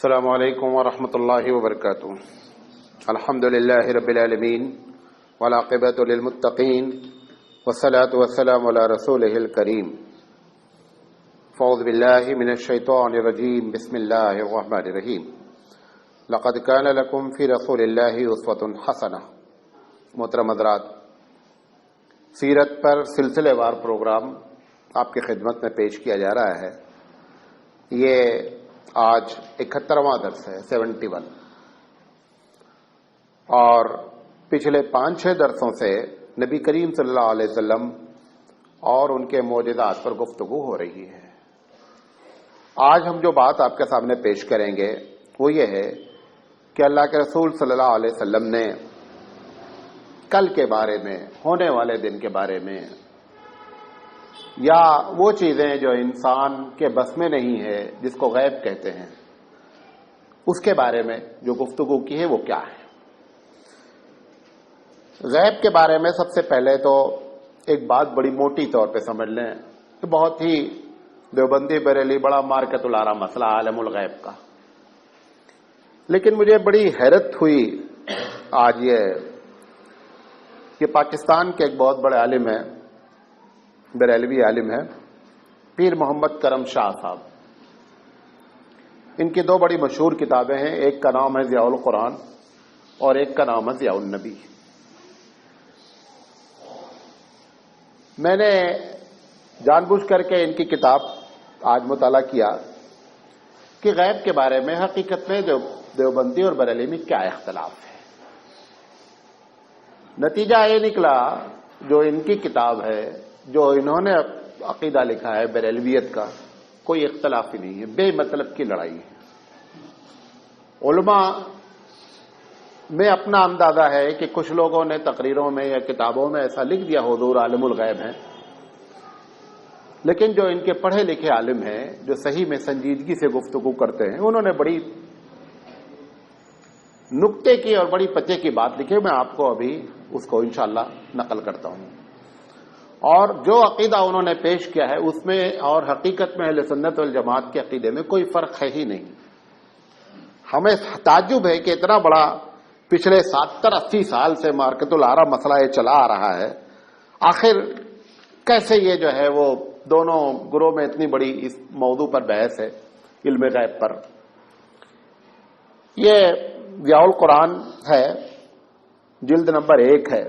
السلام علیکم ورحمۃ اللہ وبرکاتہ۔ الحمد للہ رب العالمین والعاقبۃ للمتقین والصلاۃ والسلام علی رسولہ الکریم۔ اعوذ باللہ من الشیطان الرجیم، بسم اللہ الرحمن الرحیم۔ لقد کان لکم فی رسول اللہ اسوۃ حسنہ۔ محترم حضرات، سیرت پر سلسلے وار پروگرام آپ کی خدمت میں پیش کیا جا رہا ہے۔ یہ آج 71واں درس ہے، 71، اور پچھلے 5-6 درسوں سے نبی کریم صلی اللہ علیہ وسلم اور ان کے معجزات پر گفتگو ہو رہی ہے۔ آج ہم جو بات آپ کے سامنے پیش کریں گے وہ یہ ہے کہ اللہ کے رسول صلی اللہ علیہ وسلم نے کل کے بارے میں، ہونے والے دن کے بارے میں، یا وہ چیزیں جو انسان کے بس میں نہیں ہے، جس کو غیب کہتے ہیں، اس کے بارے میں جو گفتگو کی ہے وہ کیا ہے۔ غیب کے بارے میں سب سے پہلے تو ایک بات بڑی موٹی طور پہ سمجھ لیں کہ بہت ہی دیوبندی بریلی بڑا مارکت الارا مسئلہ عالم الغیب کا، لیکن مجھے بڑی حیرت ہوئی آج یہ پاکستان کے ایک بہت بڑے عالم ہیں، بریلوی عالم ہے، پیر محمد کرم شاہ صاحب۔ ان کی 2 بڑی مشہور کتابیں ہیں، ایک کا نام ہے ضیاء القرآن اور ایک کا نام ہے ضیاء النبی۔ میں نے جان بوجھ کر کے ان کی کتاب آج مطالعہ کیا کہ غیب کے بارے میں حقیقت میں دیوبندی اور بریلی میں کیا اختلاف ہے۔ نتیجہ یہ نکلا، جو ان کی کتاب ہے، جو انہوں نے عقیدہ لکھا ہے بریلویت کا، کوئی اختلاف ہی نہیں ہے، بے مطلب کی لڑائی ہے۔ علماء میں اپنا اندازہ ہے کہ کچھ لوگوں نے تقریروں میں یا کتابوں میں ایسا لکھ دیا حضور عالم الغیب ہیں، لیکن جو ان کے پڑھے لکھے عالم ہیں، جو صحیح میں سنجیدگی سے گفتگو کرتے ہیں، انہوں نے بڑی نکتے کی اور بڑی پتے کی بات لکھی۔ میں آپ کو ابھی اس کو انشاءاللہ نقل کرتا ہوں۔ اور جو عقیدہ انہوں نے پیش کیا ہے اس میں اور حقیقت میں اہل سنت والجماعت کے عقیدے میں کوئی فرق ہے ہی نہیں۔ ہمیں تعجب ہے کہ اتنا بڑا پچھلے 70-80 سال سے مارکت الارا مسئلہ یہ چلا آ رہا ہے، آخر کیسے یہ جو ہے وہ دونوں گروہ میں اتنی بڑی اس موضوع پر بحث ہے، علم غیب پر۔ یہ ضیاء القرآن ہے، جلد نمبر 1 ہے،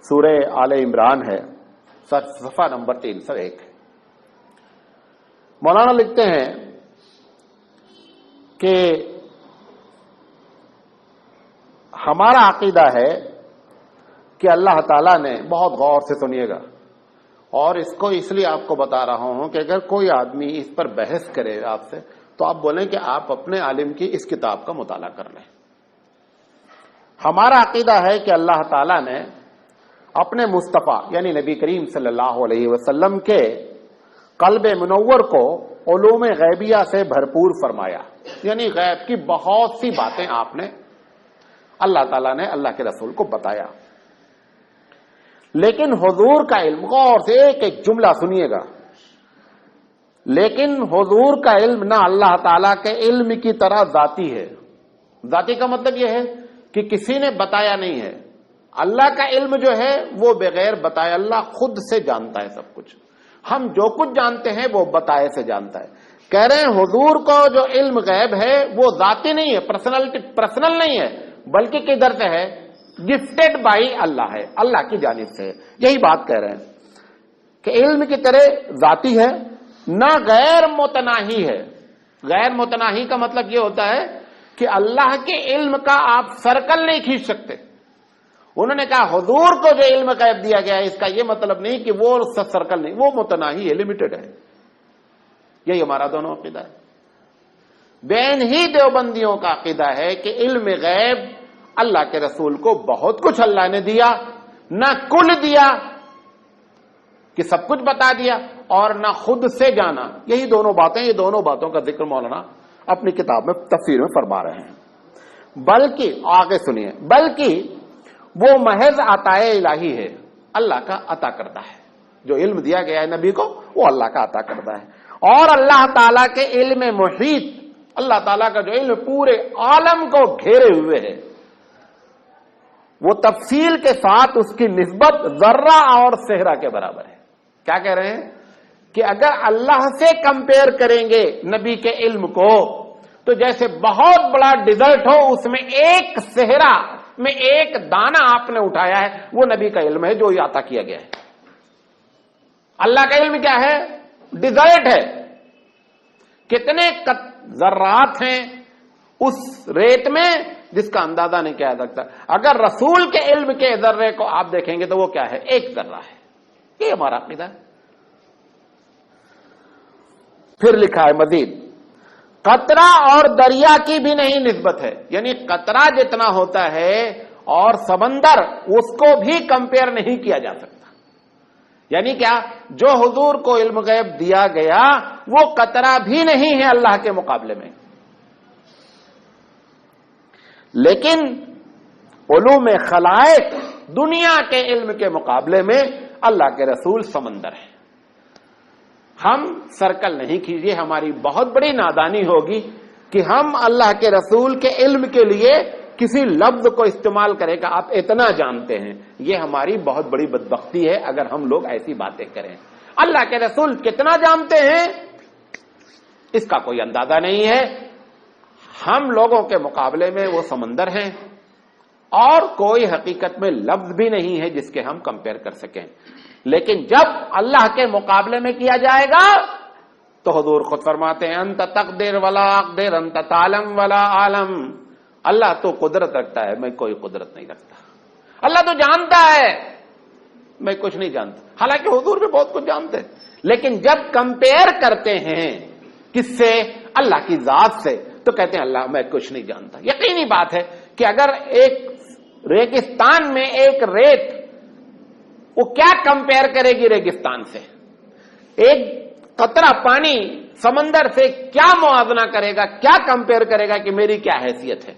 سورہ آل عمران ہے، صفحہ نمبر 301 ہے۔ مولانا لکھتے ہیں کہ ہمارا عقیدہ ہے کہ اللہ تعالیٰ نے، بہت غور سے سنیے گا، اور اس کو اس لیے آپ کو بتا رہا ہوں کہ اگر کوئی آدمی اس پر بحث کرے آپ سے تو آپ بولیں کہ آپ اپنے عالم کی اس کتاب کا مطالعہ کر لیں۔ ہمارا عقیدہ ہے کہ اللہ تعالیٰ نے اپنے مصطفیٰ یعنی نبی کریم صلی اللہ علیہ وسلم کے قلب منور کو علوم غیبیہ سے بھرپور فرمایا، یعنی غیب کی بہت سی باتیں آپ نے، اللہ تعالیٰ نے اللہ کے رسول کو بتایا۔ لیکن حضور کا علم، غور سے ایک ایک جملہ سنیے گا، لیکن حضور کا علم نہ اللہ تعالیٰ کے علم کی طرح ذاتی ہے۔ ذاتی کا مطلب یہ ہے کہ کسی نے بتایا نہیں ہے۔ اللہ کا علم جو ہے وہ بغیر بتائے اللہ خود سے جانتا ہے سب کچھ۔ ہم جو کچھ جانتے ہیں وہ بتائے سے جانتا ہے۔ کہہ رہے ہیں حضور کو جو علم غیب ہے وہ ذاتی نہیں ہے، پرسنل نہیں ہے، بلکہ کدھر سے ہے؟ گفٹڈ بائی اللہ ہے، اللہ کی جانب سے ہے۔ یہی بات کہہ رہے ہیں کہ علم کی طرح ذاتی ہے، نہ غیر متناہی ہے۔ غیر متناہی کا مطلب یہ ہوتا ہے کہ اللہ کے علم کا آپ سرکل نہیں کھینچ سکتے۔ انہوں نے کہا حضور کو جو علم غیب دیا گیا ہے، اس کا یہ مطلب نہیں کہ وہ سرکل نہیں، وہ متناہی ہے، لمیٹڈ ہے۔ یہی ہمارا دونوں عقیدہ ہے۔ بین ہی دیوبندیوں کا عقیدہ ہے کہ علم غیب اللہ کے رسول کو بہت کچھ اللہ نے دیا، نہ کل دیا کہ سب کچھ بتا دیا، اور نہ خود سے جانا۔ یہی دونوں باتیں، یہ دونوں باتوں کا ذکر مولانا اپنی کتاب میں تفسیر میں فرما رہے ہیں۔ بلکہ آگے سنیے، بلکہ وہ محض عطائے الہی ہے، اللہ کا عطا کرتا ہے۔ جو علم دیا گیا ہے نبی کو وہ اللہ کا عطا کرتا ہے، اور اللہ تعالیٰ کے علم محیط اللہ تعالیٰ کا جو علم پورے عالم کو گھیرے ہوئے ہے، وہ تفصیل کے ساتھ اس کی نسبت ذرہ اور صحرا کے برابر ہے۔ کیا کہہ رہے ہیں کہ اگر اللہ سے کمپیئر کریں گے نبی کے علم کو تو جیسے بہت بڑا ڈیزرٹ ہو، اس میں ایک صحرا میں ایک دانہ آپ نے اٹھایا ہے، وہ نبی کا علم ہے جو عطا کیا گیا ہے۔ اللہ کا علم کیا ہے؟ ڈیزرٹ ہے، کتنے ذرات ہیں اس ریت میں جس کا اندازہ نہیں کیا جا سکتا۔ اگر رسول کے علم کے ذرے کو آپ دیکھیں گے تو وہ کیا ہے؟ ایک ذرہ ہے۔ یہ ہمارا عقیدہ ہے۔ پھر لکھا ہے مزید، قطرہ اور دریا کی بھی نہیں نسبت ہے، یعنی قطرہ جتنا ہوتا ہے اور سمندر اس کو بھی کمپیئر نہیں کیا جا سکتا۔ یعنی کیا؟ جو حضور کو علم غیب دیا گیا وہ قطرہ بھی نہیں ہے اللہ کے مقابلے میں، لیکن علوم خلائق دنیا کے علم کے مقابلے میں اللہ کے رسول سمندر ہے۔ ہم سرکل نہیں کیجیے، ہماری بہت بڑی نادانی ہوگی کہ ہم اللہ کے رسول کے علم کے لیے کسی لفظ کو استعمال کرے گا آپ اتنا جانتے ہیں۔ یہ ہماری بہت بڑی بدبختی ہے اگر ہم لوگ ایسی باتیں کریں۔ اللہ کے رسول کتنا جانتے ہیں اس کا کوئی اندازہ نہیں ہے۔ ہم لوگوں کے مقابلے میں وہ سمندر ہیں اور کوئی حقیقت میں لفظ بھی نہیں ہے جس کے ہم کمپیئر کر سکیں۔ لیکن جب اللہ کے مقابلے میں کیا جائے گا تو حضور خود فرماتے ہیں انت تقدر ولا اقدر، انت تعلم ولا عالم۔ اللہ تو قدرت رکھتا ہے، میں کوئی قدرت نہیں رکھتا۔ اللہ تو جانتا ہے، میں کچھ نہیں جانتا۔ حالانکہ حضور بھی بہت کچھ جانتے ہیں، لیکن جب کمپیئر کرتے ہیں کس سے؟ اللہ کی ذات سے، تو کہتے ہیں اللہ میں کچھ نہیں جانتا۔ یقینی بات ہے کہ اگر ایک ریگستان میں ایک ریت، وہ کیا کمپیئر کرے گی ریگستان سے؟ ایک قطرہ پانی سمندر سے کیا موازنہ کرے گا، کیا کمپیئر کرے گا کہ میری کیا حیثیت ہے؟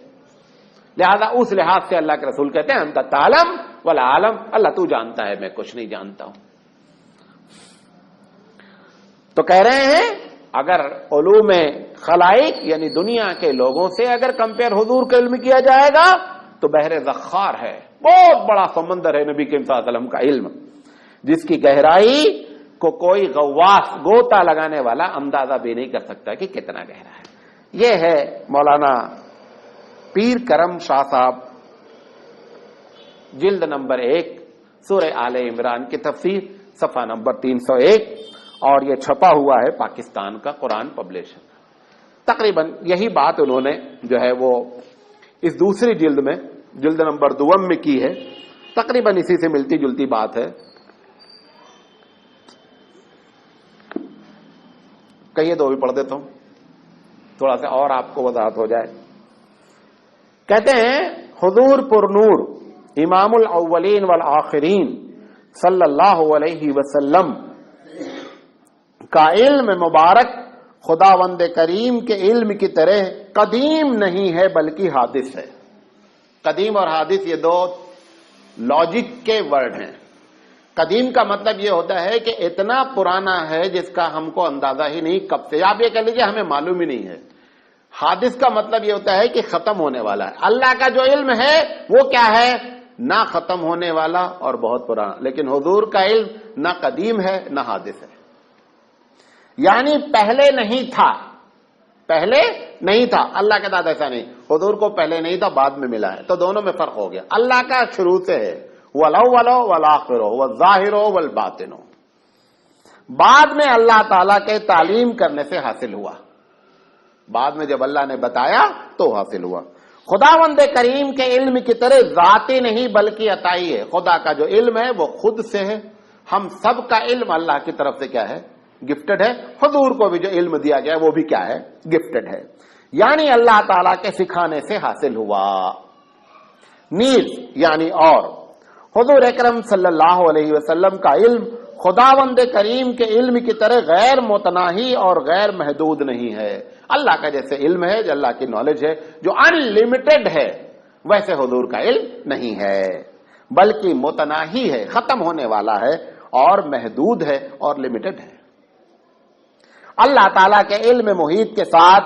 لہذا اس لحاظ سے اللہ کے رسول کہتے ہیں انت تعلم ولا عالم، اللہ تو جانتا ہے، میں کچھ نہیں جانتا ہوں۔ تو کہہ رہے ہیں اگر علوم خلائق یعنی دنیا کے لوگوں سے اگر کمپیئر حضور کا علم کیا جائے گا تو بحر ذخار ہے، بہت بڑا سمندر ہے نبی کریم صلی اللہ علیہ وسلم کا علم، جس کی گہرائی کو کوئی غواص گوتا لگانے والا اندازہ بھی نہیں کر سکتا کہ کتنا گہرا ہے۔ یہ ہے مولانا پیر کرم شاہ صاحب جلد نمبر 1 سورہ آل عمران کی تفسیر، صفحہ نمبر 301، اور یہ چھپا ہوا ہے پاکستان کا قرآن پبلیشر۔ تقریباً یہی بات انہوں نے جو ہے وہ اس دوسری جلد میں، جلد نمبر 2 میں کی ہے، تقریباً اسی سے ملتی جلتی بات ہے۔ کہیے دو بھی پڑھ دیتا ہوں تھوڑا سا اور آپ کو وضاحت ہو جائے۔ کہتے ہیں حضور پر نور امام الاولین والآخرین صلی اللہ علیہ وسلم کا علم مبارک خداوند کریم کے علم کی طرح قدیم نہیں ہے بلکہ حادث ہے۔ قدیم اور حادث یہ دو لاجک کے ورڈ ہیں۔ قدیم کا مطلب یہ ہوتا ہے کہ اتنا پرانا ہے جس کا ہم کو اندازہ ہی نہیں کب سے، آپ یہ کہہ لیجیے ہمیں معلوم ہی نہیں ہے۔ حادث کا مطلب یہ ہوتا ہے کہ ختم ہونے والا ہے۔ اللہ کا جو علم ہے وہ کیا ہے؟ نہ ختم ہونے والا اور بہت پرانا۔ لیکن حضور کا علم نہ قدیم ہے نہ حادث ہے، یعنی پہلے نہیں تھا، پہلے نہیں تھا۔ اللہ کے ساتھ ایسا نہیں، حضور کو پہلے نہیں تھا بعد میں ملا ہے، تو دونوں میں فرق ہو گیا۔ اللہ کا شروع سے ہے، وَالْأَوَّلُ وَالْآخِرُ وَالظَّاهِرُ وَالْبَاطِنُ، بعد میں اللہ تعالیٰ کے تعلیم کرنے سے حاصل ہوا، بعد میں جب اللہ نے بتایا تو حاصل ہوا۔ خداوند کریم کے علم کی طرح ذاتی نہیں بلکہ عطائی ہے۔ خدا کا جو علم ہے وہ خود سے ہے، ہم سب کا علم اللہ کی طرف سے کیا ہے؟ گفٹڈ ہے۔ حضور کو بھی جو علم دیا گیا وہ بھی کیا ہے؟ گفٹڈ ہے، یعنی اللہ تعالیٰ کے سکھانے سے حاصل ہوا۔ نیز یعنی اور حضور اکرم صلی اللہ علیہ وسلم کا علم خداوند کریم کے علم کی طرح غیر متناہی اور غیر محدود نہیں ہے۔ اللہ کا جیسے علم ہے، جو اللہ کی نالج ہے جو ان لمیٹڈ ہے، ویسے حضور کا علم نہیں ہے، بلکہ متناہی ہے، ختم ہونے والا ہے اور محدود ہے اور لمیٹڈ ہے۔ اللہ تعالیٰ کے علم محیط کے ساتھ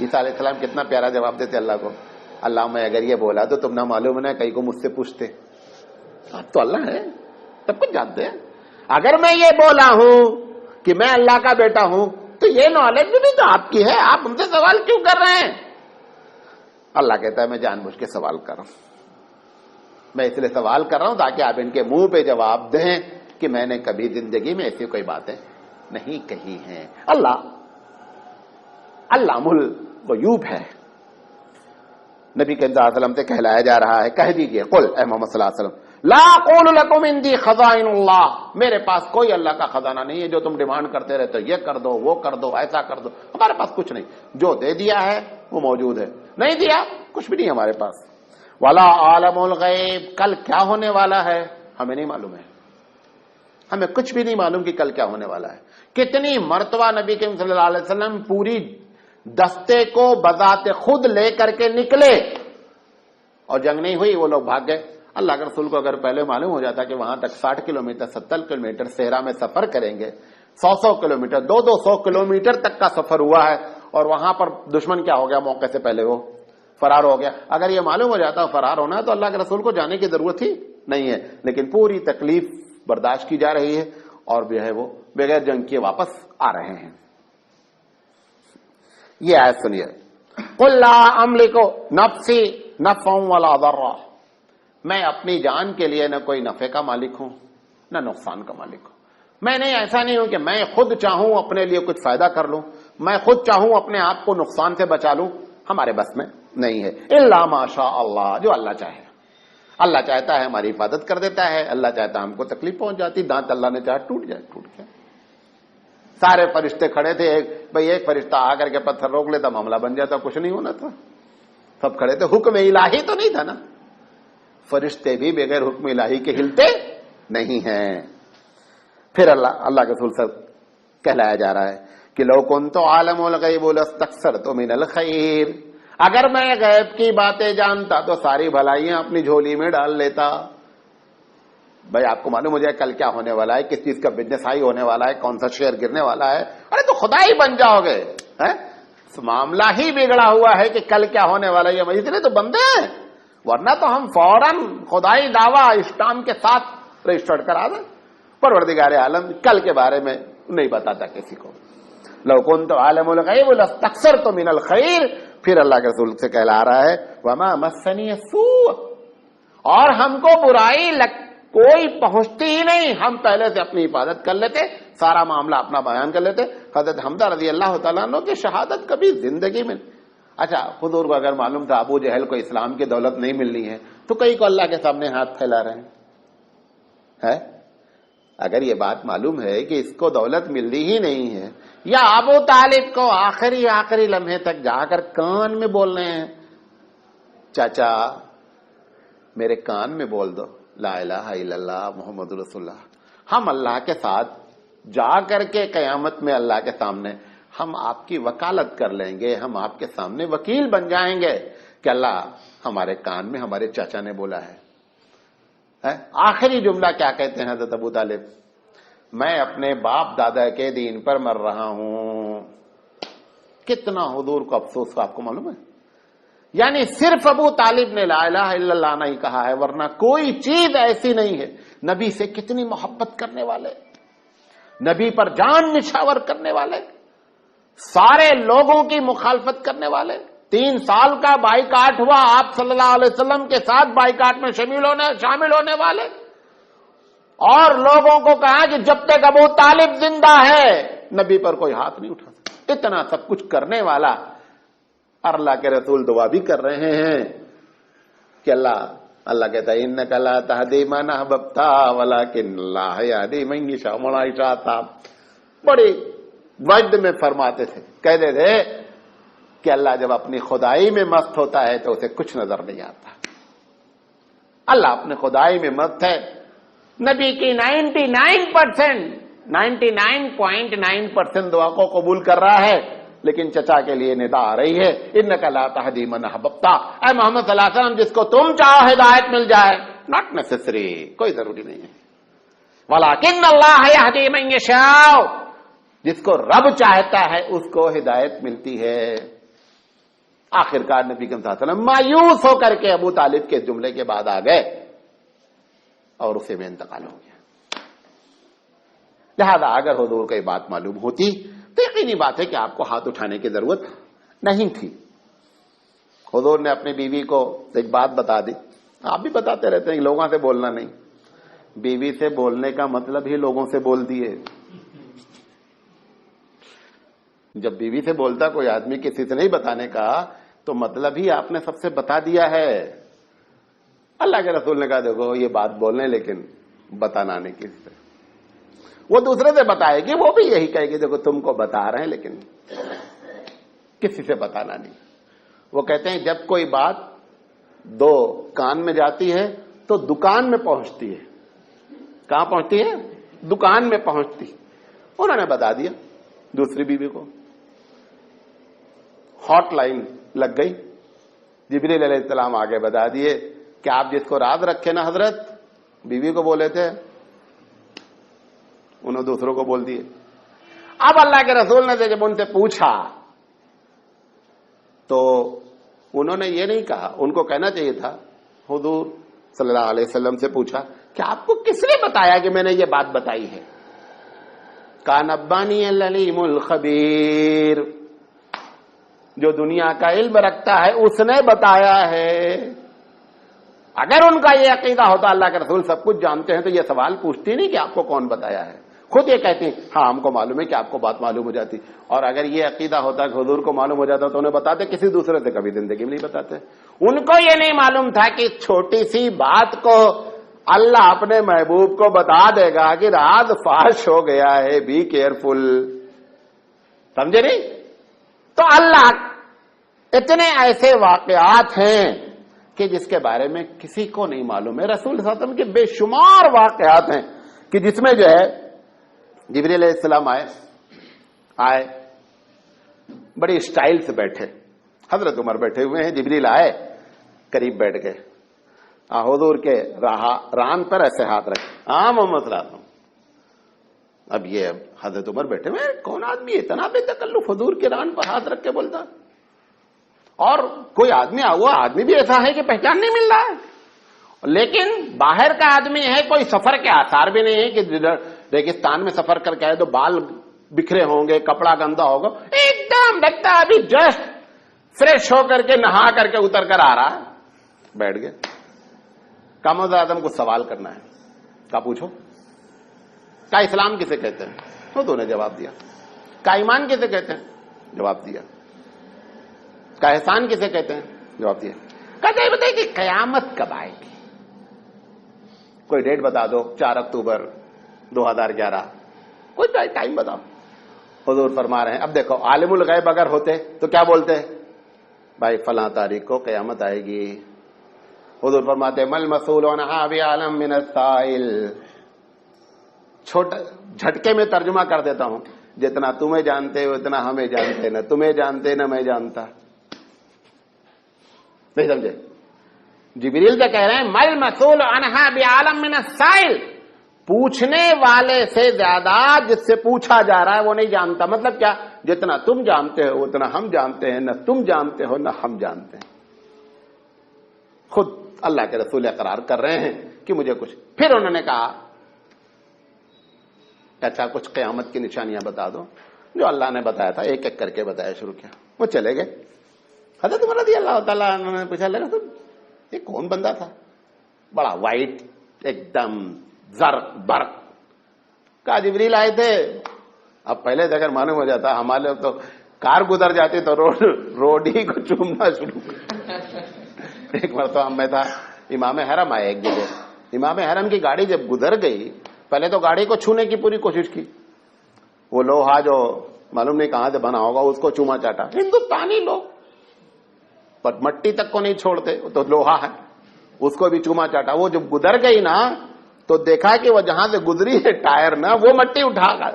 عیسیٰ علیہ السلام کتنا پیارا جواب دیتے اللہ کو، اللہ میں اگر یہ بولا تو تم نہ معلوم نہ کہیں کو مجھ سے پوچھتے، آپ تو اللہ ہے، سب کچھ جانتے ہیں، اگر میں یہ بولا ہوں کہ میں اللہ کا بیٹا ہوں تو یہ نالج بھی تو آپ کی ہے، آپ ہم سے سوال کیوں کر رہے ہیں؟ اللہ کہتا ہے میں جان بوجھ کے سوال کر رہا ہوں، میں اس لیے سوال کر رہا ہوں تاکہ آپ ان کے منہ پہ جواب دیں کہ میں نے کبھی زندگی میں ایسی کوئی باتیں نہیں کہی ہیں۔ اللہ علام الغیوب ہے۔ نبی کریم صلی اللہ علیہ وسلم سے کہلایا جا رہا ہے، کہہ دیجئے قل، اے محمد صلی اللہ علیہ وسلم، لا اقول لکم عندی خزائن اللہ، میرے پاس کوئی اللہ کا خزانہ نہیں ہے جو تم ڈیمانڈ کرتے رہتے ہو، یہ کر دو وہ کر دو ایسا کر دو، ہمارے پاس کچھ نہیں، جو دے دیا ہے وہ موجود ہے، نہیں دیا کچھ بھی نہیں ہمارے پاس۔ ولا عالم الغیب، کل کیا ہونے والا ہے ہمیں نہیں معلوم ہے، ہمیں کچھ بھی نہیں معلوم کہ کل کیا ہونے والا ہے۔ کتنی مرتبہ نبی کریم صلی اللہ علیہ وسلم پوری دستے کو بذات خود لے کر کے نکلے اور جنگ نہیں ہوئی، وہ لوگ بھاگ گئے۔ اللہ کے رسول کو اگر پہلے معلوم ہو جاتا کہ وہاں تک 60 کلومیٹر 70 کلومیٹر صحرا میں سفر کریں گے، 100 کلومیٹر 200 کلومیٹر تک کا سفر ہوا ہے اور وہاں پر دشمن کیا ہو گیا، موقع سے پہلے وہ فرار ہو گیا، اگر یہ معلوم ہو جاتا فرار ہونا ہے تو اللہ کے رسول کو جانے کی ضرورت ہی نہیں ہے، لیکن پوری تکلیف برداشت کی جا رہی ہے اور جو ہے وہ بغیر جنگ کیے واپس آ رہے ہیں۔ یہ آیت سنیے، قل لا املک نفسی نفعا ولا ضرا، میں اپنی جان کے لیے نہ کوئی نفع کا مالک ہوں نہ نقصان کا مالک ہوں، میں نہیں ایسا نہیں ہوں کہ میں خود چاہوں اپنے لیے کچھ فائدہ کر لوں، میں خود چاہوں اپنے آپ کو نقصان سے بچا لوں، ہمارے بس میں نہیں ہے، الا ما شاء اللہ، جو اللہ چاہے، اللہ چاہتا ہے ہماری حفاظت کر دیتا ہے، اللہ چاہتا ہے ہم کو تکلیف پہنچ جاتی، دانت اللہ نے چاہا ٹوٹ جائے ٹوٹ گیا۔ سارے فرشتے کھڑے تھے، ایک فرشتہ آ کر کے پتھر روک لیتا معاملہ بن جاتا، کچھ نہیں ہونا تھا، سب کھڑے تھے، حکم الہی تو نہیں تھا نا، فرشتے بھی بغیر حکم الہی کے ہلتے نہیں ہیں۔ پھر اللہ کے رسول سے کہلایا جا رہا ہے کہ لو کنت عالم الغیب لاستکثرت من الخیر، اگر میں غیب کی باتیں جانتا تو ساری بھلائیاں اپنی جھولی میں ڈال لیتا۔ بھائی آپ کو معلوم ہو جائے کل کیا ہونے والا ہے، کس چیز کا بزنس ہائی ہونے والا ہے، کون سا شیئر گرنے والا ہے، ارے تو خدا ہی بن جاؤ گے، معاملہ ہی بگڑا ہوا ہے کہ کل کیا ہونے والا ہے، اس لیے تو بندے ہیں، ورنہ تو ہم فوراً خدائی دعویٰ اسٹام کے ساتھ رجسٹرڈ کرا دیں۔ پروردگار عالم کل کے بارے میں نہیں بتاتا کسی کو، لو کنت عالم الغیب لاستکثرت من الخیر۔ پھر اللہ کے رسول سے کہلا رہا ہے وما مسنی السوء، اور ہم کو برائی کوئی پہنچتی ہی نہیں، ہم پہلے سے اپنی حفاظت کر لیتے، سارا معاملہ اپنا بیان کر لیتے۔ حضرت حمزہ رضی اللہ تعالیٰ عنہ کی شہادت کبھی زندگی میں، اچھا حضور کو اگر معلوم تھا ابو جہل کو اسلام کی دولت نہیں ملنی ہے تو کئی کو اللہ کے سامنے ہاتھ پھیلا رہے ہیں، اگر یہ بات معلوم ہے کہ اس کو دولت ملنی ہی نہیں ہے، یا ابو طالب کو آخری لمحے تک جا کر کان میں بول رہے ہیں چاچا میرے کان میں بول دو لا الہ الا اللہ محمد رسول اللہ، ہم اللہ کے ساتھ جا کر کے قیامت میں اللہ کے سامنے ہم آپ کی وکالت کر لیں گے، ہم آپ کے سامنے وکیل بن جائیں گے کہ اللہ ہمارے کان میں ہمارے چاچا نے بولا ہے۔ آخری جملہ کیا کہتے ہیں حضرت ابو طالب، میں اپنے باپ دادا کے دین پر مر رہا ہوں۔ کتنا حضور کو افسوس ہوا، آپ کو معلوم ہے؟ یعنی صرف ابو طالب نے لا الہ الا اللہ نہیں کہا ہے، ورنہ کوئی چیز ایسی نہیں ہے۔ نبی سے کتنی محبت کرنے والے، نبی پر جان نچھاور کرنے والے، سارے لوگوں کی مخالفت کرنے والے، 3 سال کا بائیکاٹ ہوا آپ صلی اللہ علیہ وسلم کے ساتھ بائیکاٹ میں شامل ہونے والے، اور لوگوں کو کہا کہ جب تک ابو طالب زندہ ہے نبی پر کوئی ہاتھ نہیں اٹھا سکتا، اتنا سب کچھ کرنے والا، اور اللہ کے رسول دعا بھی کر رہے ہیں کہ اللہ کہتا ہے انک لا تہدی من احببت ولکن اللہ یہدی من یشاء، مولانا اشاعت صاحب بڑی وجد میں فرماتے تھے، کہتے تھے کہ اللہ جب اپنی خدائی میں مست ہوتا ہے تو اسے کچھ نظر نہیں آتا، اللہ اپنے خدائی میں مست ہے۔ نبی کی 99.9% دعا کو قبول کر رہا ہے، لیکن چچا کے لیے ندا آ رہی ہے انک لا تہدی من احببت، اے محمد صلی اللہ علیہ وسلم جس کو تم چاہو ہدایت مل جائے، ناٹ نیسیسری، کوئی ضروری نہیں ہے، ولکن اللہ یہدی من یشاء، جس کو رب چاہتا ہے اس کو ہدایت ملتی ہے۔ آخرکار نبی کریم صلی اللہ علیہ وسلم مایوس ہو کر کے ابو طالب کے جملے کے بعد آ گئے اور اسے میں انتقال ہو گیا. لہذا اگر حضور کو یہ بات معلوم ہوتی تو یقینی بات ہے کہ آپ کو ہاتھ اٹھانے کی ضرورت نہیں تھی. حضور نے اپنی بیوی کو ایک بات بتا دی. آپ بھی بتاتے رہتے ہیں لوگوں سے بولنا نہیں. بیوی سے بولنے کا مطلب ہی لوگوں سے بول دیے. جب بیوی سے بولتا کوئی آدمی کسی سے نہیں بتانے کا تو مطلب ہی آپ نے سب سے بتا دیا ہے. اللہ کے رسول نے کہا دیکھو یہ بات بولنے لیکن بتانا نہیں کسی سے. وہ دوسرے سے بتائے گی, وہ بھی یہی کہے گی دیکھو تم کو بتا رہے ہیں لیکن کسی سے بتانا نہیں. وہ کہتے ہیں جب کوئی بات دو کان میں جاتی ہے تو دکان میں پہنچتی ہے. کہاں پہنچتی ہے؟ دکان میں پہنچتی. انہوں نے بتا دیا دوسری بیوی کو. ہاٹ لائن لگ گئی. جبریل علیہ السلام آگے بتا دیے کہ آپ جس کو راز رکھے نا حضرت, بیوی کو بولے تھے, انہوں دوسروں کو بول دیے. اب اللہ کے رسول نے جب ان سے پوچھا تو انہوں نے یہ نہیں کہا, ان کو کہنا چاہیے تھا حضور صلی اللہ علیہ وسلم سے پوچھا کہ آپ کو کس نے بتایا کہ میں نے یہ بات بتائی ہے. کان ابانی العلیم الخبیر, جو دنیا کا علم رکھتا ہے اس نے بتایا ہے. اگر ان کا یہ عقیدہ ہوتا اللہ کے رسول سب کچھ جانتے ہیں تو یہ سوال پوچھتی نہیں کہ آپ کو کون بتایا ہے. خود یہ کہتے ہیں ہاں ہم کو معلوم ہے کہ آپ کو بات معلوم ہو جاتی. اور اگر یہ عقیدہ ہوتا کہ حضور کو معلوم ہو جاتا تو انہیں بتاتے, کسی دوسرے سے کبھی زندگی میں نہیں بتاتے. ان کو یہ نہیں معلوم تھا کہ چھوٹی سی بات کو اللہ اپنے محبوب کو بتا دے گا کہ راز فاش ہو گیا ہے, بی کیئرفل. سمجھے نہیں؟ تو اللہ اتنے ایسے واقعات ہیں کہ جس کے بارے میں کسی کو نہیں معلوم ہے. رسول صلی اللہ علیہ وسلم کے بے شمار واقعات ہیں کہ جس میں جو ہے جبریل علیہ السلام آئے بڑی اسٹائل سے بیٹھے. حضرت عمر بیٹھے ہوئے ہیں, جبریل آئے قریب بیٹھ گئے, حضور کے ران پر ایسے ہاتھ رکھے. ہاں محمد صلی اللہ علیہ وسلم. اب یہ حضرت عمر بیٹھے ہوئے, کون آدمی اتنا بے تکلف حضور کے ران پر ہاتھ رکھ کے بولتا. اور کوئی آدمی ہوا آدمی بھی ایسا ہے کہ پہچان نہیں مل رہا ہے. لیکن باہر کا آدمی ہے, کوئی سفر کے آثار بھی نہیں ہے کہ ریگستان میں سفر کر کے آئے تو بال بکھرے ہوں گے, کپڑا گندا ہوگا, ایک دم لگتا ہے ابھی جسٹ فریش ہو کر کے نہا کر کے اتر کر آ رہا ہے. بیٹھ گئے. محمد اعظم کو سوال کرنا ہے, کا پوچھو. کا اسلام کسے کہتے ہیں؟ وہ نے جواب دیا. کا ایمان کسے کہتے ہیں؟ جواب دیا. کا احسان کسے کہتے ہیں؟ جواب دیا. کہتے ہیں بتائیے کہ قیامت کب آئے گی؟ کوئی ڈیٹ بتا دو, 4 اکتوبر 2011, کوئی ٹائم بتاؤ. حضور فرما رہے ہیں اب دیکھو عالم الغیب اگر ہوتے تو کیا بولتے بھائی فلاں تاریخ کو قیامت آئے گی. حضور فرماتے مل مسئول عنہا بعلم من السائل. چھوٹا جھٹکے میں ترجمہ کر دیتا ہوں, جتنا تمہیں جانتے ہو اتنا ہمیں جانتے, نہ تمہیں جانتے نہ میں جانتا. نہیں سمجھے؟ جبریل سے کہہ رہے ہیں مل مسئول عنہا بعلم من السائل, پوچھنے والے سے زیادہ جس سے پوچھا جا رہا ہے وہ نہیں جانتا. مطلب کیا؟ جتنا تم جانتے ہو اتنا ہم جانتے ہیں, نہ تم جانتے ہو نہ ہم جانتے ہیں. خود اللہ کے رسول اقرار کر رہے ہیں کہ مجھے کچھ. پھر انہوں نے کہا اچھا کچھ قیامت کی نشانیاں بتا دو. جو اللہ نے بتایا تھا ایک ایک کر کے بتایا شروع کیا. وہ چلے گئے. حضرت عمر رضی اللہ تعالیٰ انہوں نے پوچھا لگا تو یہ کون بندہ تھا؟ بڑا وائٹ ایک دم زرق برق. کہا جبریل آئے تھے. اب پہلے سے اگر معلوم ہو جاتا ہمارے تو کار گزر جاتی تو روڈ ہی کو چومنا شروع. ایک مرتبہ میں تھا, امام حرم آئے ایک جگہ. امام حرم کی گاڑی جب گزر گئی پہلے تو گاڑی کو چھونے کی پوری کوشش کی. وہ لوہا جو معلوم نہیں کہاں سے بنا ہوگا اس کو چوما چاٹا. ہندوستانی لوگ پر مٹی تک کو نہیں چھوڑتے, تو لوہا ہے اس کو بھی چوما چاٹا. وہ جب گزر گئی نا تو دیکھا کہ وہ جہاں سے گزری ہے ٹائر نا وہ مٹی اٹھا گا.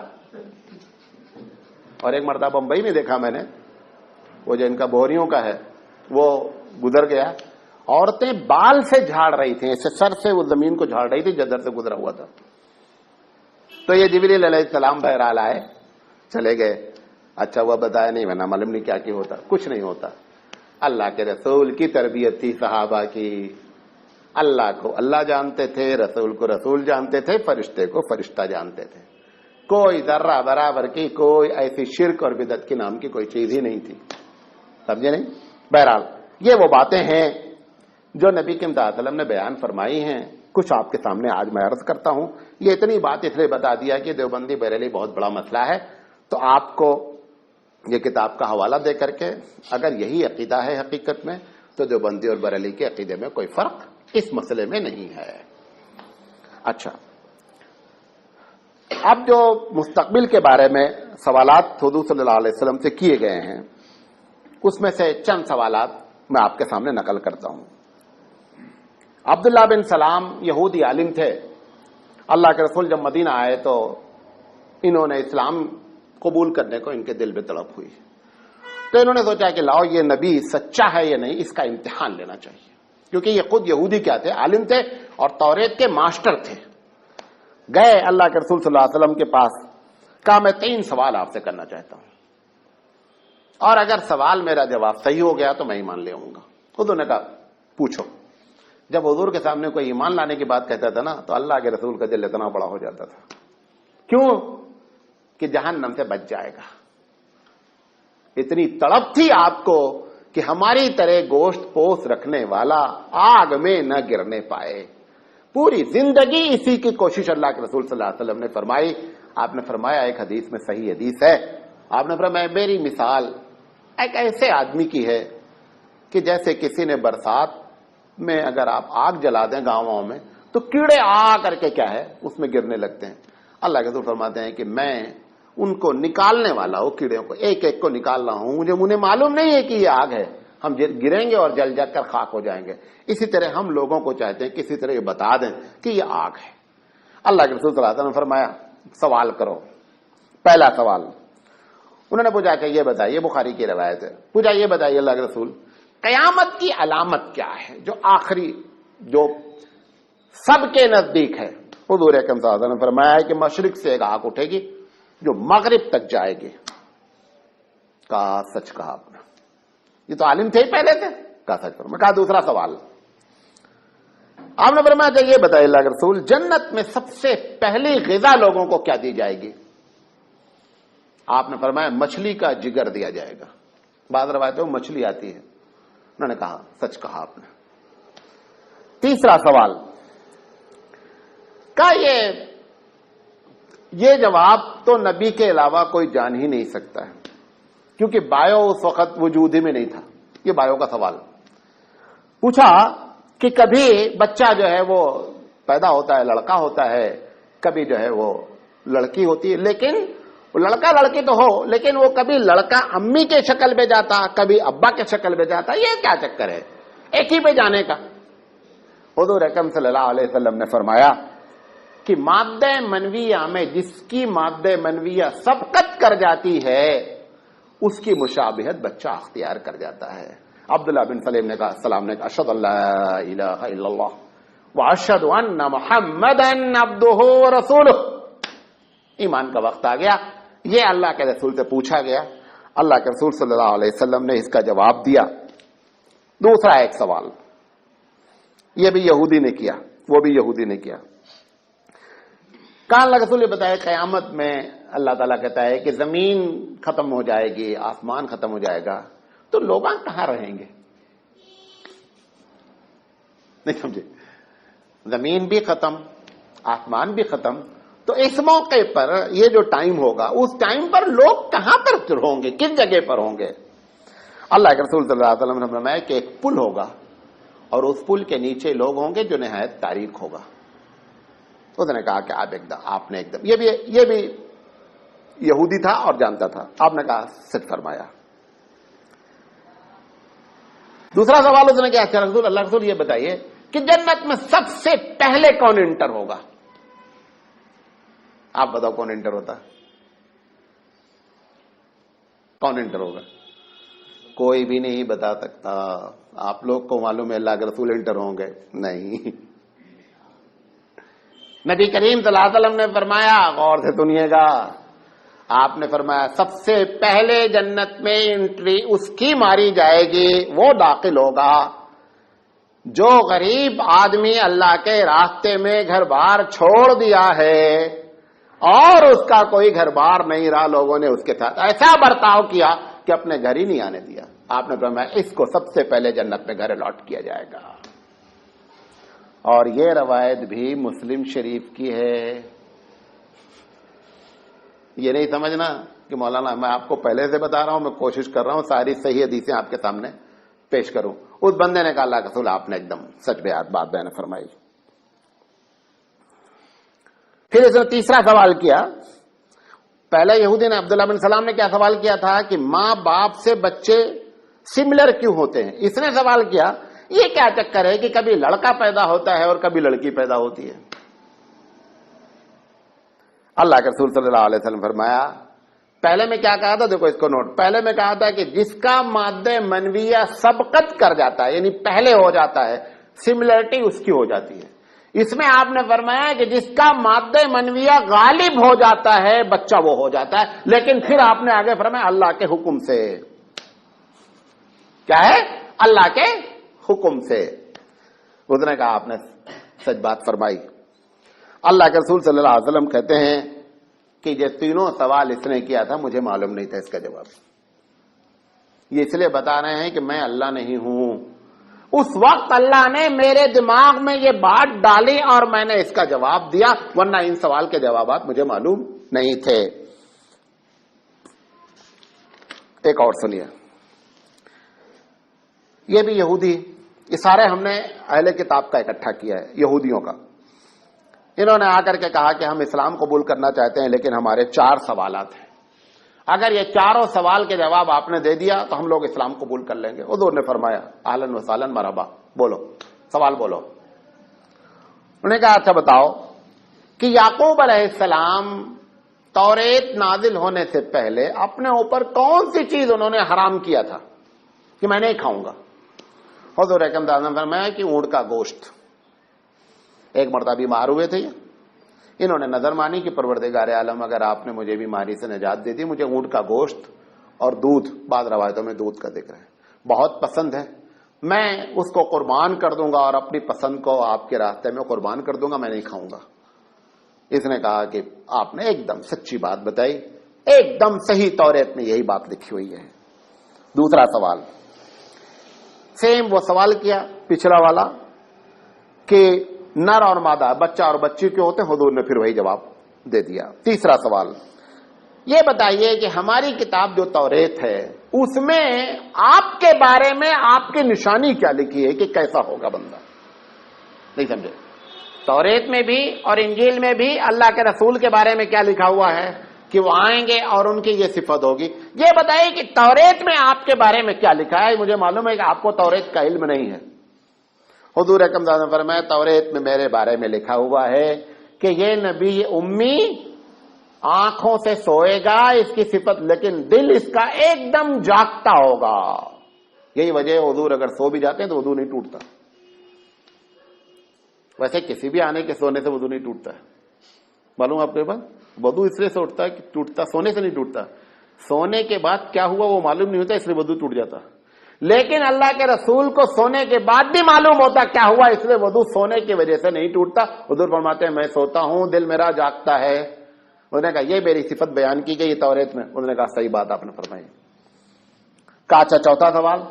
اور ایک مرتبہ بمبئی میں دیکھا میں نے, وہ جو ان کا بوریوں کا ہے وہ گزر گیا, عورتیں بال سے جھاڑ رہی تھیں, ایسے سر سے وہ زمین کو جھاڑ رہی تھی جدھر سے گزرا ہوا تھا. تو یہ جبریل علیہ السلام بہرحال آئے, چلے گئے. اچھا وہ بتایا نہیں, ورنہ معلوم نہیں کیا ہوتا, کچھ نہیں ہوتا. اللہ کے رسول کی تربیت تھی صحابہ کی. اللہ کو اللہ جانتے تھے، رسول کو رسول جانتے تھے، فرشتے کو فرشتہ جانتے تھے. کوئی ذرہ برابر کی کوئی ایسی شرک اور بدعت کی نام کی کوئی چیز ہی نہیں تھی. سمجھے نہیں؟ بہرحال یہ وہ باتیں ہیں جو نبی کریم صلی اللہ علیہ وسلم نے بیان فرمائی ہیں. کچھ آپ کے سامنے آج میں عرض کرتا ہوں. یہ اتنی بات اس لیے بتا دیا کہ دیوبندی بریلوی بہت بڑا مسئلہ ہے، تو آپ کو یہ کتاب کا حوالہ دے کر کے اگر یہی عقیدہ ہے حقیقت میں تو دیوبندی اور بریلوی کے عقیدے میں کوئی فرق اس مسئلے میں نہیں ہے. اچھا، اب جو مستقبل کے بارے میں سوالات حضور صلی اللہ علیہ وسلم سے کیے گئے ہیں اس میں سے چند سوالات میں آپ کے سامنے نقل کرتا ہوں. عبداللہ بن سلام یہودی عالم تھے. اللہ کے رسول جب مدینہ آئے تو انہوں نے اسلام قبول کرنے کو ان کے دل میں تڑپ ہوئی، تو انہوں نے سوچا کہ لاؤ یہ نبی سچا ہے یا نہیں اس کا امتحان لینا چاہیے، کیونکہ یہ خود یہودی کیا تھے، عالم تھے اور توریت کے ماسٹر تھے. گئے اللہ کے رسول صلی اللہ علیہ وسلم کے پاس، کہا میں 3 سوال آپ سے کرنا چاہتا ہوں اور اگر سوال میرا جواب صحیح ہو گیا تو میں ایمان لے آؤں گا. حضور نے کہا پوچھو. جب حضور کے سامنے کوئی ایمان لانے کی بات کہتا تھا نا تو اللہ کے رسول کا دل اتنا بڑا ہو جاتا تھا. کیوں؟ کہ جہنم سے بچ جائے گا. اتنی تڑپ تھی آپ کو کہ ہماری طرح گوشت پوست رکھنے والا آگ میں نہ گرنے پائے. پوری زندگی اسی کی کوشش اللہ کے رسول صلی اللہ علیہ وسلم نے فرمائی. آپ نے فرمایا ایک حدیث میں صحیح حدیث ہے، آپ نے فرمایا میری مثال ایک ایسے آدمی کی ہے کہ جیسے کسی نے برسات میں اگر آپ آگ جلا دیں گاؤں میں تو کیڑے آ کر کے کیا ہے اس میں گرنے لگتے ہیں. اللہ کے رسول فرماتے ہیں کہ میں ان کو نکالنے والا ہوں، کیڑوں کو ایک ایک کو نکال رہا ہوں. مجھے انہیں معلوم نہیں ہے کہ یہ آگ ہے، ہم گریں گے اور جل جل کر خاک ہو جائیں گے. اسی طرح ہم لوگوں کو چاہتے ہیں کسی طرح یہ بتا دیں کہ یہ آگ ہے. اللہ کے رسول صلی اللہ علیہ وسلم نے فرمایا سوال کرو. پہلا سوال انہوں نے پوچھا کہ یہ بتائیے، بخاری کی روایت ہے، پوچھا یہ بتائیے اللہ کے رسول قیامت کی علامت کیا ہے جو آخری جو سب کے نزدیک ہے. حضور اکرم صلی اللہ علیہ وسلم نے فرمایا کہ مشرق سے ایک آگ اٹھے گی جو مغرب تک جائے گی. کہا سچ کہا آپ نے. یہ تو عالم تھے ہی پہلے سے. کہا سچ فرمایا. کہا دوسرا سوال آپ نے فرمایا کہ یہ بتائیے اللہ کے رسول جنت میں سب سے پہلی غذا لوگوں کو کیا دی جائے گی. آپ نے فرمایا مچھلی کا جگر دیا جائے گا. بعض روایتوں میں مچھلی آتی ہے. انہوں نے کہا سچ کہا آپ نے. تیسرا سوال کہا یہ جواب تو نبی کے علاوہ کوئی جان ہی نہیں سکتا ہے کیونکہ بایو اس وقت وجود ہی میں نہیں تھا. یہ بایو کا سوال پوچھا کہ کبھی بچہ جو ہے وہ پیدا ہوتا ہے، لڑکا ہوتا ہے، کبھی جو ہے وہ لڑکی ہوتی ہے، لیکن لڑکا لڑکی تو ہو لیکن وہ کبھی لڑکا امی کے شکل میں جاتا، کبھی ابا کے شکل میں جاتا. یہ کیا چکر ہے ایک ہی پہ جانے کا؟ حضور اکرم صلی اللہ علیہ وسلم نے فرمایا کہ مادہ منویہ میں جس کی مادہ منویہ سبقت کر جاتی ہے اس کی مشابہت بچہ اختیار کر جاتا ہے. عبداللہ بن سلیم نے کہا السلام نے کہا اشہد ان لا الہ الا اللہ واشہد ان محمدا عبدہ ورسولہ. ایمان کا وقت آ گیا. یہ اللہ کے رسول سے پوچھا گیا، اللہ کے رسول صلی اللہ علیہ وسلم نے اس کا جواب دیا. دوسرا ایک سوال یہ بھی یہودی نے کیا، وہ بھی یہودی نے کیا. کہا اللہ کے رسول یہ بتایا قیامت میں اللہ تعالیٰ کہتا ہے کہ زمین ختم ہو جائے گی، آسمان ختم ہو جائے گا، تو لوگ کہاں رہیں گے؟ نہیں سمجھے؟ زمین بھی ختم، آسمان بھی ختم، تو اس موقع پر یہ جو ٹائم ہوگا اس ٹائم پر لوگ کہاں پر ہوں گے، کس جگہ پر ہوں گے؟ اللہ کے رسول صلی اللہ علیہ وسلم نے فرمایا کہ ایک پل ہوگا اور اس پل کے نیچے لوگ ہوں گے جو نہایت تاریک ہوگا. اس نے کہا کہ آپ نے ایک دم یہ بھی یہودی تھا اور جانتا تھا. آپ نے کہا سچ فرمایا. دوسرا سوال اس نے کہا اچھا رسول اللہ رسول یہ بتائیے کہ جنت میں سب سے پہلے کون انٹر ہوگا؟ آپ بتاؤ کون انٹر ہوتا؟ کون انٹر ہوگا؟ کوئی بھی نہیں بتا سکتا. آپ لوگ کو معلوم ہے اللہ کے رسول انٹر ہوں گے؟ نہیں. نبی کریم صلی اللہ علیہ وسلم نے فرمایا غور سے سنیے گا آپ نے فرمایا سب سے پہلے جنت میں انٹری اس کی ماری جائے گی، وہ داخل ہوگا جو غریب آدمی اللہ کے راستے میں گھر بار چھوڑ دیا ہے اور اس کا کوئی گھر بار نہیں رہا، لوگوں نے اس کے ساتھ ایسا برتاؤ کیا کہ اپنے گھر ہی نہیں آنے دیا، آپ نے فرمایا اس کو سب سے پہلے جنت میں گھر الاٹ کیا جائے گا۔ اور یہ روایت بھی مسلم شریف کی ہے۔ یہ نہیں سمجھنا کہ مولانا میں آپ کو پہلے سے بتا رہا ہوں، میں کوشش کر رہا ہوں ساری صحیح حدیثیں آپ کے سامنے پیش کروں۔ اس بندے نے کہا اللہ کے رسول آپ نے ایک دم سچ بات بیان فرمائی۔ پھر اس نے تیسرا سوال کیا، پہلے یہودی نے عبداللہ بن سلام نے کیا سوال کیا تھا کہ ماں باپ سے بچے سملر کیوں ہوتے ہیں؟ اس نے سوال کیا یہ کیا چکر ہے کہ کبھی لڑکا پیدا ہوتا ہے اور کبھی لڑکی پیدا ہوتی ہے؟ اللہ کے رسول صلی اللہ علیہ وسلم فرمایا پہلے میں کیا کہا تھا، دیکھو اس کو نوٹ، پہلے میں کہا تھا کہ جس کا مادہ منویہ سبقت کر جاتا ہے یعنی پہلے ہو جاتا ہے، سملرٹی اس کی ہو جاتی ہے۔ اس میں آپ نے فرمایا کہ جس کا مادہ منویہ غالب ہو جاتا ہے بچہ وہ ہو جاتا ہے، لیکن پھر آپ نے آگے فرمایا اللہ کے حکم سے۔ کیا ہے؟ اللہ کے حکم سے۔ اس نے کہا آپ نے سچ بات فرمائی۔ اللہ کے رسول صلی اللہ علیہ وسلم کہتے ہیں کہ یہ تینوں سوال اس نے کیا تھا، مجھے معلوم نہیں تھا اس کا جواب۔ یہ اس لیے بتا رہے ہیں کہ میں اللہ نہیں ہوں، اس وقت اللہ نے میرے دماغ میں یہ بات ڈالی اور میں نے اس کا جواب دیا، ورنہ ان سوال کے جوابات مجھے معلوم نہیں تھے۔ ایک اور سنیے، یہ بھی یہودی، یہ سارے ہم نے اہل کتاب کا اکٹھا کیا ہے، یہودیوں کا۔ انہوں نے آ کر کے کہا کہ ہم اسلام قبول کرنا چاہتے ہیں لیکن ہمارے 4 سوالات ہیں، اگر یہ چاروں سوال کے جواب آپ نے دے دیا تو ہم لوگ اسلام قبول کر لیں گے۔ حضور نے فرمایا اہلاً و سہلاً مرحبا، بولو سوال بولو۔ انہوں نے کہا اچھا بتاؤ کہ یعقوب علیہ السلام توریت نازل ہونے سے پہلے اپنے اوپر کون سی چیز انہوں نے حرام کیا تھا کہ میں نہیں کھاؤں گا؟ حضور اکرم صلی اللہ علیہ وسلم نے فرمایا کہ اونٹ کا گوشت۔ ایک مرتبہ بیمار ہوئے تھے، انہوں نے نظر مانی کہ پروردگار عالم اگر آپ نے مجھے بیماری سے نجات دے دی، مجھے اونٹ کا گوشت اور دودھ، بعض روایتوں میں دودھ کا ذکر ہے، بہت پسند ہے، میں اس کو قربان کر دوں گا اور اپنی پسند کو آپ کے راستے میں قربان کر دوں گا، میں نہیں کھاؤں گا۔ اس نے کہا کہ آپ نے ایک دم سچی بات بتائی، ایک دم صحیح، توریت میں یہی بات لکھی ہوئی ہے۔ دوسرا سوال سیم وہ سوال کیا پچھلا والا کہ نر اور مادہ، بچہ اور بچی کیوں ہوتے ہیں، حضور نے پھر وہی جواب دے دیا۔ تیسرا سوال یہ بتائیے کہ ہماری کتاب جو توریت ہے اس میں آپ کے بارے میں آپ کی نشانی کیا لکھی ہے کہ کیسا ہوگا بندہ؟ نہیں سمجھے؟ توریت میں بھی اور انجیل میں بھی اللہ کے رسول کے بارے میں کیا لکھا ہوا ہے کہ وہ آئیں گے اور ان کی یہ صفت ہوگی۔ یہ بتائیے کہ توریت میں آپ کے بارے میں کیا لکھا ہے؟ مجھے معلوم ہے کہ آپ کو توریت کا علم نہیں ہے۔ حضور اکرم صلی اللہ علیہ وسلم نے فرمایا توریت میں میرے بارے میں لکھا ہوا ہے کہ یہ نبی امی آنکھوں سے سوئے گا، اس کی صفت، لیکن دل اس کا ایک دم جاگتا ہوگا۔ یہی وجہ ہے حضور اگر سو بھی جاتے ہیں تو وضو نہیں ٹوٹتا۔ ویسے کسی بھی آنے کے سونے سے وضو نہیں ٹوٹتا ہے، معلوم آپ کے پاس؟ وضو اس لیے سے اٹھتا ہے کہ ٹوٹتا، سونے سے نہیں ٹوٹتا، سونے کے بعد کیا ہوا وہ معلوم نہیں ہوتا، اس لیے وضو ٹوٹ جاتا۔ لیکن اللہ کے رسول کو سونے کے بعد بھی معلوم ہوتا کیا ہوا، اس لیے وضو سونے کی وجہ سے نہیں ٹوٹتا۔ حضور فرماتے ہیں میں سوتا ہوں، دل میرا جاگتا ہے۔ انہوں نے کہا یہ میری صفت بیان کی گئی توریت میں۔ انہوں نے کہا صحیح بات آپ نے فرمائی۔ کہا اچھا چوتھا سوال،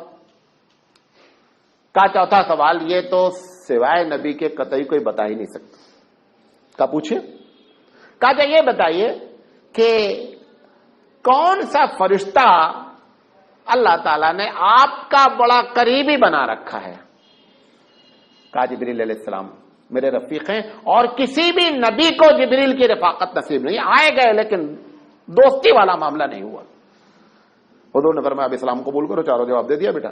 کہا چوتھا سوال یہ تو سوائے نبی کے قطعی کوئی بتا ہی نہیں سکتا۔ کہا پوچھئے؟ کہا اچھا یہ بتائیے کہ کون سا فرشتہ اللہ تعالیٰ نے آپ کا بڑا قریبی بنا رکھا ہے؟ کہا جبریل علیہ السلام میرے رفیق ہیں، اور کسی بھی نبی کو جبریل کی رفاقت نصیب نہیں، آئے گئے لیکن دوستی والا معاملہ نہیں ہوا۔ حضور نے فرمایا اب اسلام قبول کرو، چاروں جواب دے دیا بیٹا۔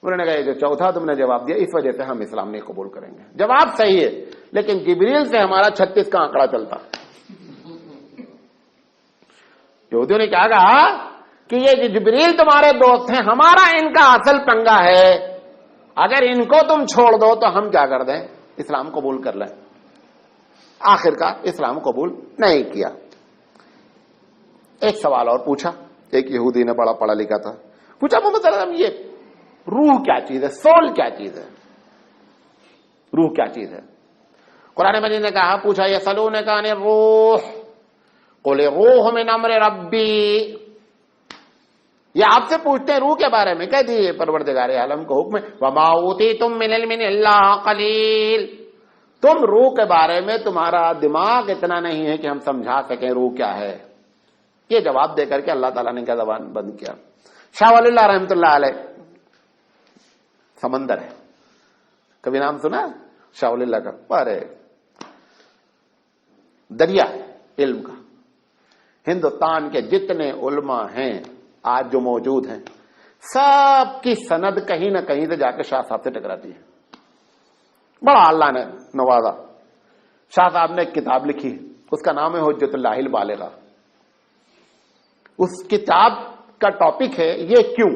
انہوں نے کہا یہ جو چوتھا تم نے جواب دیا اس وجہ سے ہم اسلام نہیں قبول کریں گے۔ جواب صحیح ہے لیکن جبریل سے ہمارا 36 کا آنکڑا چلتا۔ یہودیوں نے کیا کہا کہ یہ جبریل تمہارے دوست ہیں، ہمارا ان کا اصل پنگا ہے، اگر ان کو تم چھوڑ دو تو ہم کیا کر دیں، اسلام قبول کر لیں۔ آخر کا اسلام قبول نہیں کیا۔ ایک سوال اور پوچھا، ایک یہودی نے بڑا پڑھا لکھا تھا، پوچھا محمد صلی اللہ علیہ وسلم یہ روح کیا چیز ہے، سول کیا چیز ہے، روح کیا چیز ہے؟ قرآن مجید نے کہا، پوچھا یسألونک عن الروح قل الروح من امر ربی، یہ آپ سے پوچھتے ہیں روح کے بارے میں، کہہ دیجیے پروردگار عالم کو حکم ہے وما اوتیتم من علم الا قلیل، تم روح کے بارے میں تمہارا دماغ اتنا نہیں ہے کہ ہم سمجھا سکیں روح کیا ہے۔ یہ جواب دے کر کے اللہ تعالیٰ نے کیا زبان بند کیا۔ شاہ ولی اللہ رحمۃ اللہ علیہ، سمندر ہے، کبھی نام سنا شاہ ولی اللہ کا؟ ارے دریا علم کا، ہندوستان کے جتنے علماء ہیں آج جو موجود ہیں، سب کی سند کہیں نہ کہیں سے جا کے شاہ صاحب سے ٹکراتی ہے۔ بڑا اللہ نے نوازا، شاہ صاحب نے ایک کتاب لکھی، اس کا نام ہے حجت اللہ البالغہ۔ اس کتاب کا ٹاپک ہے یہ کیوں،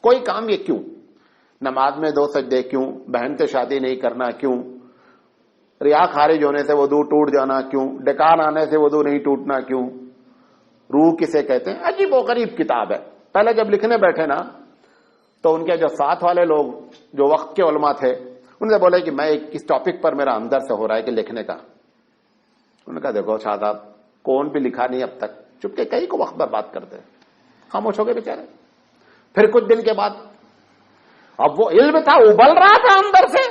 کوئی کام یہ کیوں، نماز میں 2 سجدے کیوں، بہن سے شادی نہیں کرنا کیوں، ریا خارج ہونے سے وضو ٹوٹ جانا کیوں، ڈکان آنے سے وضو نہیں ٹوٹنا کیوں، روح کسے کہتے ہیں۔ عجیب و غریب کتاب ہے۔ پہلے جب لکھنے بیٹھے نا تو ان کے جو ساتھ والے لوگ جو وقت کے علماء تھے ان سے بولے کہ میں اس ٹاپک پر میرا اندر سے ہو رہا ہے کہ لکھنے کا۔ انہوں نے کہا دیکھو شاہ صاحب کون بھی لکھا نہیں اب تک، چپکے کئی کو وقت برباد کرتے ہیں، خاموش ہو گئے بیچارے۔ پھر کچھ دن کے بعد اب وہ علم تھا ابل رہا تھا اندر سے،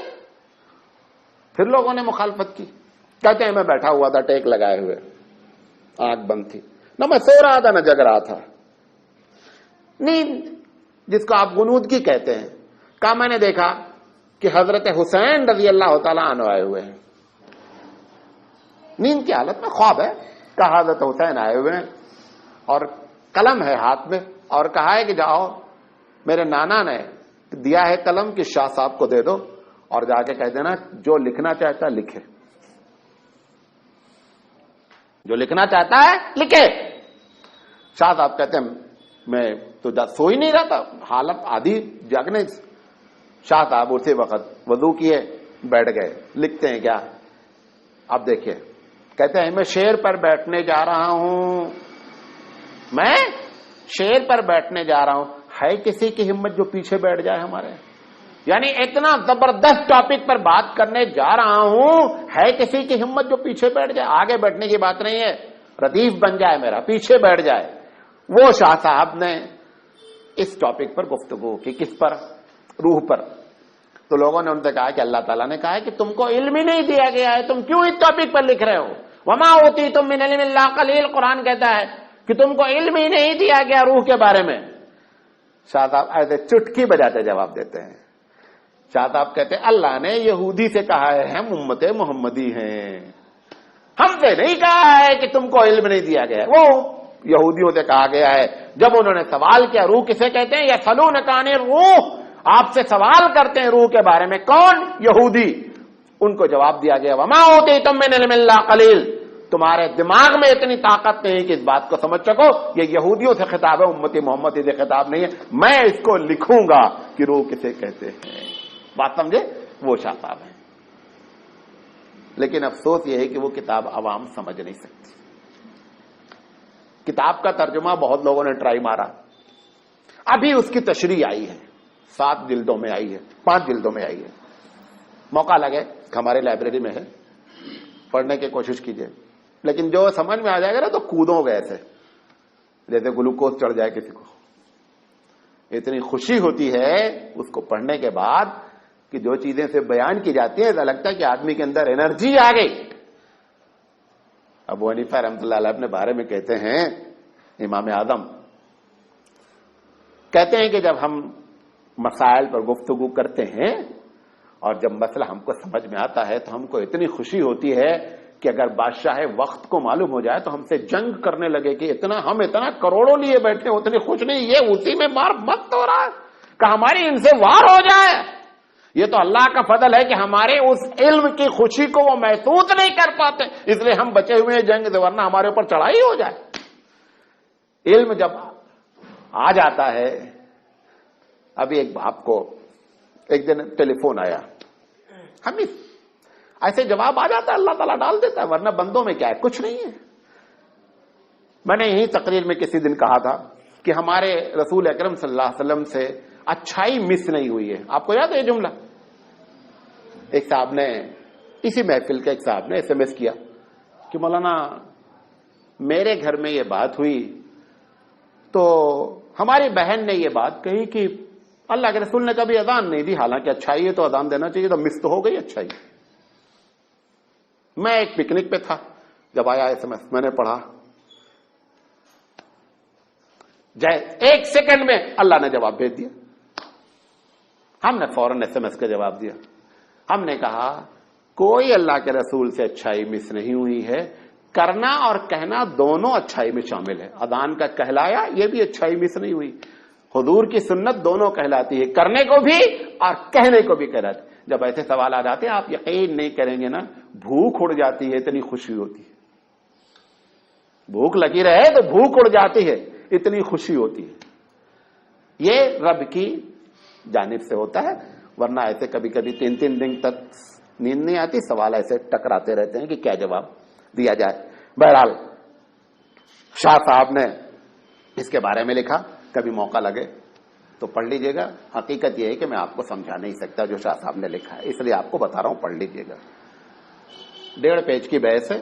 پھر لوگوں نے مخالفت کی۔ کہتے ہیں میں بیٹھا ہوا تھا ٹیک لگائے ہوئے، آنکھ بند تھی، نہ میں سو رہا تھا نہ جگ رہا تھا، نیند جس کو آپ غنودگی کہتے ہیں۔ کہا میں نے دیکھا کہ حضرت حسین رضی اللہ تعالیٰ عنہ آئے ہوئے ہیں، نیند کی حالت میں، خواب ہے۔ کہا حضرت حسین آئے ہوئے ہیں اور قلم ہے ہاتھ میں، اور کہا ہے کہ جاؤ میرے نانا نے دیا ہے قلم کہ شاہ صاحب کو دے دو اور جا کے کہہ دینا جو لکھنا چاہتا ہے لکھے، جو لکھنا چاہتا ہے لکھے۔ شاہ صاحب کہتے ہیں میں تو سو ہی نہیں رہا تھا، حالت آدھی جاگنے۔ شاہ صاحب اسی وقت وضو کیے بیٹھ گئے، لکھتے ہیں کیا؟ اب دیکھیے، کہتے ہیں میں شیر پر بیٹھنے جا رہا ہوں، میں شیر پر بیٹھنے جا رہا ہوں، ہے کسی کی ہمت جو پیچھے بیٹھ جائے ہمارے؟ یعنی اتنا زبردست ٹاپک پر بات کرنے جا رہا ہوں، ہے کسی کی ہمت جو پیچھے بیٹھ جائے؟ آگے بیٹھنے کی بات نہیں ہے، ردیف بن جائے میرا، پیچھے بیٹھ جائے۔ وہ شاہ صاحب نے اس ٹاپک پر گفتگو کی، کس پر؟ روح پر۔ تو لوگوں نے ان سے کہا کہ اللہ تعالیٰ نے کہا ہے کہ تم کو علم ہی نہیں دیا گیا ہے، تم کیوں اس ٹاپک پر لکھ رہے ہو؟ وما اوتیتم من علم الا قلیل، قرآن کہتا ہے کہ تم کو علم ہی نہیں دیا گیا روح کے بارے میں۔ شاہ صاحب ایسے چٹکی بجاتے جواب دیتے ہیں۔ شاہ صاحب کہتے ہیں اللہ نے یہودی سے کہا ہے ہم امت محمدی ہیں، ہم سے نہیں کہا ہے کہ تم کو علم نہیں دیا گیا ہے۔ وہ یہودیوں سے کہا گیا ہے جب انہوں نے سوال کیا روح کسے کہتے ہیں، یسألونک عن الروح، آپ سے سوال کرتے ہیں روح کے بارے میں، کون؟ یہودی۔ ان کو جواب دیا گیا وما اوتیتم من علم الا قلیل، تمہارے دماغ میں اتنی طاقت نہیں کہ اس بات کو سمجھ سکو۔ یہ یہودیوں سے خطاب ہے، امتی محمدی سے خطاب نہیں ہے۔ میں اس کو لکھوں گا کہ روح کسے کہتے ہیں۔ بات سمجھے؟ وہ شاہ صاحب ہیں۔ لیکن افسوس یہ ہے کہ وہ کتاب عوام سمجھ نہیں سکتی۔ کتاب کا ترجمہ بہت لوگوں نے ٹرائی مارا، ابھی اس کی تشریح آئی ہے، 7 جلدوں میں آئی ہے، 5 جلدوں میں آئی ہے۔ موقع لگے ہمارے لائبریری میں ہے، پڑھنے کی کوشش کیجئے۔ لیکن جو سمجھ میں آ جائے گا نا تو کودوں گے ایسے جیسے گلوکوز چڑھ جائے کسی کو۔ اتنی خوشی ہوتی ہے اس کو پڑھنے کے بعد کہ جو چیزیں سے بیان کی جاتی ہیں ایسا لگتا ہے کہ آدمی کے اندر انرجی آ گئی۔ ابو حنیفہ رحمۃ اللہ علیہ اپنے بارے میں کہتے ہیں، امام اعظم کہتے ہیں کہ جب ہم مسائل پر گفتگو کرتے ہیں اور جب مسئلہ ہم کو سمجھ میں آتا ہے تو ہم کو اتنی خوشی ہوتی ہے کہ اگر بادشاہ وقت کو معلوم ہو جائے تو ہم سے جنگ کرنے لگے کہ ہم اتنا کروڑوں لیے بیٹھے اتنی خوش نہیں، یہ اسی میں مار مست ہو رہا ہے کہ ہماری ان سے وار ہو جائے۔ یہ تو اللہ کا فضل ہے کہ ہمارے اس علم کی خوشی کو وہ محسوس نہیں کر پاتے، اس لیے ہم بچے ہوئے ہیں جنگ سے، ورنہ ہمارے اوپر چڑھائی ہو جائے۔ علم جب آ جاتا ہے، ابھی ایک باپ کو ایک دن ٹیلی فون آیا، ہم ایسے جواب آ جاتا ہے، اللہ تعالیٰ ڈال دیتا ہے، ورنہ بندوں میں کیا ہے، کچھ نہیں ہے۔ میں نے یہی تقریر میں کسی دن کہا تھا کہ ہمارے رسول اکرم صلی اللہ علیہ وسلم سے اچھائی مس نہیں ہوئی ہے. آپ کو یاد ہے یہ جملہ؟ ایک صاحب نے, اسی محفل کا ایک صاحب نے ایس ایم ایس کیا کہ مولانا میرے گھر میں یہ بات ہوئی تو ہماری بہن نے یہ بات کہی کہ اللہ کے رسول نے کبھی اذان نہیں دی, حالانکہ اچھائی ہے تو اذان دینا چاہیے, تو مس تو ہو گئی اچھائی. میں ایک پکنک پہ تھا, جب آیا ایس ایم ایس میں نے پڑھا, ایک سیکنڈ میں اللہ نے جواب بھیج دیا. ہم نے فوراً ایس ایم ایس کا جواب دیا. ہم نے کہا کوئی اللہ کے رسول سے اچھائی مس نہیں ہوئی ہے, کرنا اور کہنا دونوں اچھائی میں شامل ہے. اذان کا کہلایا یہ بھی اچھائی مس نہیں ہوئی, حضور کی سنت دونوں کہلاتی ہے, کرنے کو بھی اور کہنے کو بھی کہلاتی. جب ایسے سوال آ جاتے ہیں آپ یقین نہیں کریں گے نا, بھوک اڑ جاتی ہے, اتنی خوشی ہوتی ہے. بھوک لگی رہے تو بھوک اڑ جاتی ہے, اتنی خوشی ہوتی ہے. یہ رب کی جانب سے ہوتا ہے, ورنہ ایسے کبھی کبھی 3 دن تک نیند نہیں آتی, سوال ایسے ٹکراتے رہتے ہیں کہ کیا جواب دیا جائے. بہرحال شاہ صاحب نے اس کے بارے میں لکھا, کبھی موقع لگے تو پڑھ لیجئے گا. حقیقت یہ ہے کہ میں آپ کو سمجھا نہیں سکتا جو شاہ صاحب نے لکھا ہے, اس لیے آپ کو بتا رہا ہوں, پڑھ لیجئے گا. 1.5 پیج کی بحث ہے.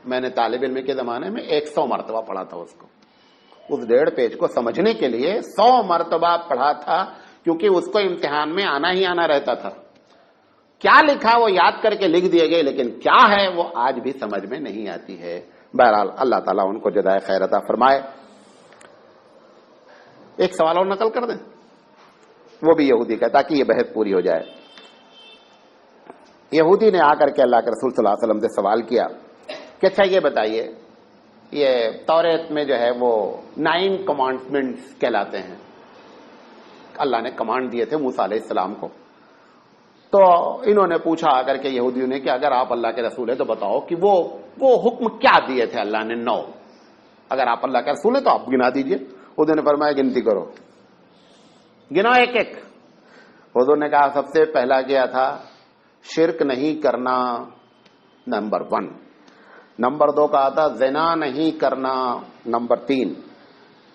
میں نے طالب علم کے زمانے میں 100 مرتبہ پڑھا تھا اس کو. اس 1.5 پیج کو سمجھنے کے لیے 100 مرتبہ پڑھا تھا, کیونکہ اس کو امتحان میں آنا ہی آنا رہتا تھا. کیا لکھا وہ یاد کر کے لکھ دیے گئے, لیکن کیا ہے وہ آج بھی سمجھ میں نہیں آتی ہے. بہرحال اللہ تعالیٰ ان کو جزائے خیر عطا فرمائے. ایک سوال اور نقل کر دیں, وہ بھی یہودی کا, تاکہ یہ بحث پوری ہو جائے. یہودی نے آ کر کے اللہ کے رسول صلی اللہ علیہ وسلم سے سوال کیا کہ اچھا یہ بتائیے, یہ توریت میں جو ہے وہ 9 کمانڈمنٹس کہلاتے ہیں, اللہ نے کمانڈ دیے تھے موسیٰ علیہ السلام کو. تو انہوں نے پوچھا آ کر کے یہودیوں نے کہ اگر آپ اللہ کے رسول ہیں تو بتاؤ کہ وہ حکم کیا دیے تھے اللہ نے 9. اگر آپ اللہ کے رسول ہیں تو آپ گنا دیجئے. حضور نے فرمایا گنتی کرو, گنو ایک ایک. حضور نے کہا سب سے پہلا کیا تھا شرک نہیں کرنا, نمبر 1. نمبر 2 کہا تھا زنا نہیں کرنا, نمبر 3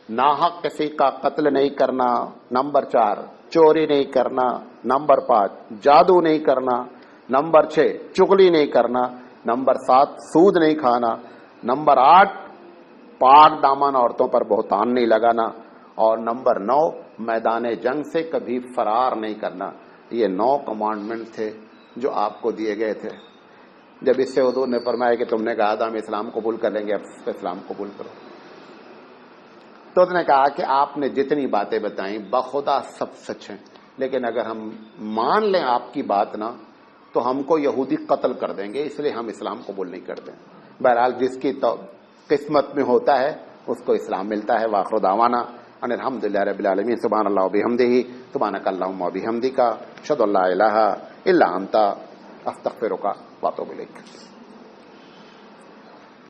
ناحق کسی کا قتل نہیں کرنا, نمبر 4 چوری نہیں کرنا, نمبر 5 جادو نہیں کرنا, نمبر 6 چغلی نہیں کرنا, نمبر 7 سود نہیں کھانا, نمبر 8 پاک دامن عورتوں پر بہتان نہیں لگانا, اور نمبر 9 میدان جنگ سے کبھی فرار نہیں کرنا. یہ 9 کمانڈمنٹ تھے جو آپ کو دیے گئے تھے. جب اس سے حضور نے فرمایا کہ تم نے کہا تھا ہم اسلام قبول کر لیں گے, اب اسلام قبول کرو, تو اس نے کہا کہ آپ نے جتنی باتیں بتائیں بخدا سب سچ ہیں, لیکن اگر ہم مان لیں آپ کی بات نہ تو ہم کو یہودی قتل کر دیں گے, اس لیے ہم اسلام قبول نہیں کرتے. بہرحال جس کی قسمت میں ہوتا ہے اس کو اسلام ملتا ہے. وآخر دعوانا ان الحمدللہ رب العالمین. سبحان اللہ وبحمدہ, سبحانک اللہم وبحمدک, اشہد ان لا الہ الا انت, استغفرک واتوب الیک.